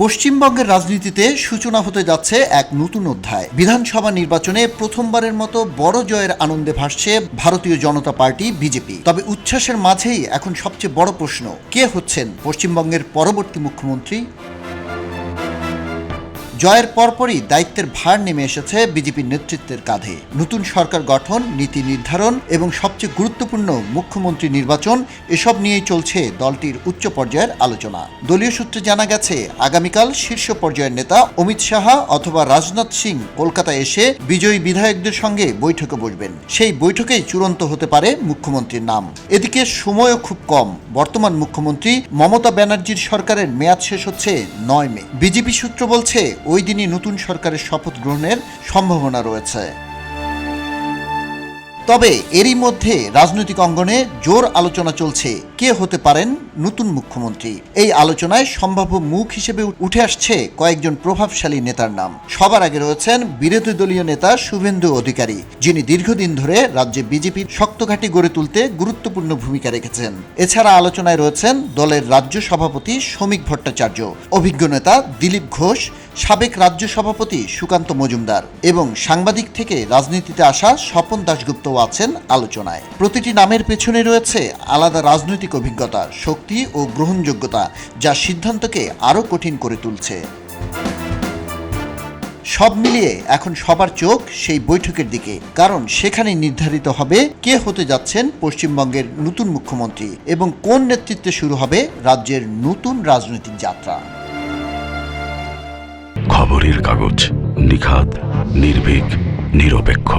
পশ্চিমবঙ্গের রাজনীতিতে সূচনা হতে যাচ্ছে এক নতুন অধ্যায়। বিধানসভা নির্বাচনে প্রথমবারের মতো বড় জয়ের আনন্দে ভাসছে ভারতীয় জনতা পার্টি বিজেপি। তবে উচ্ছ্বাসের মাঝেই এখন সবচেয়ে বড় প্রশ্ন, কে হচ্ছেন পশ্চিমবঙ্গের পরবর্তী মুখ্যমন্ত্রী? জয়ের পরপরই দায়িত্বের ভার নেমে এসেছে বিজেপির নেতৃত্বের কাঁধে। নতুন সরকার গঠন, নীতি নির্ধারণ এবং সবচেয়ে গুরুত্বপূর্ণ মুখ্যমন্ত্রী নির্বাচন, এসব নিয়েই চলছে দলটির উচ্চ পর্যায়ের আলোচনা। দলীয় সূত্রে জানা গেছে, আগামীকাল শীর্ষ পর্যায়ের নেতা অমিত শাহ অথবা রাজনাথ সিং কলকাতায় এসে বিজয়ী বিধায়কদের সঙ্গে বৈঠকে বসবেন। সেই বৈঠকেই চূড়ান্ত হতে পারে মুখ্যমন্ত্রীর নাম। এদিকে সময়ও খুব কম। বর্তমান মুখ্যমন্ত্রী মমতা ব্যানার্জির সরকারের মেয়াদ শেষ হচ্ছে 9 মে। বিজেপি সূত্র বলছে, ওই দিনই নতুন সরকারের শপথ গ্রহণের সম্ভাবনা রয়েছে। তবে এরই মধ্যে রাজনৈতিক অঙ্গনে জোর আলোচনা চলছে, কে হতে পারেন নতুন মুখ্যমন্ত্রী। এই আলোচনায় সম্ভাব্য মুখ হিসেবে উঠে আসছে কয়েকজন প্রভাবশালী নেতার নাম। সবার আগে রয়েছেন বিরোধী দলীয় নেতা শুভেন্দু অধিকারী, যিনি দীর্ঘদিন ধরে রাজ্যে বিজেপির শক্ত ঘাঁটি গড়ে তুলতে গুরুত্বপূর্ণ ভূমিকা রেখেছেন। এছাড়া আলোচনায় রয়েছেন দলের রাজ্য সভাপতি শ্রমিক ভট্টাচার্য, অভিজ্ঞ নেতা দিলীপ ঘোষ, সাবেক রাজ্য সভাপতি সুকান্ত মজুমদার এবং সাংবাদিক থেকে রাজনীতিতে আসা স্বপন দাশগুপ্ত আছেন আলোচনায়। প্রতিটি নামের পেছনে রয়েছে আলাদা রাজনৈতিক অভিজ্ঞতা, শক্তি ও গ্রহণযোগ্যতা, যা সিদ্ধান্তকে আরও কঠিন করে তুলছে। সব মিলিয়ে এখন সবার চোখ সেই বৈঠকের দিকে, কারণ সেখানে নির্ধারিত হবে কে হতে যাচ্ছেন পশ্চিমবঙ্গের নতুন মুখ্যমন্ত্রী এবং কোন নেতৃত্বে শুরু হবে রাজ্যের নতুন রাজনৈতিক যাত্রা। খবরের কাগজ, নিখাত, নির্ভীক, নিরপেক্ষ।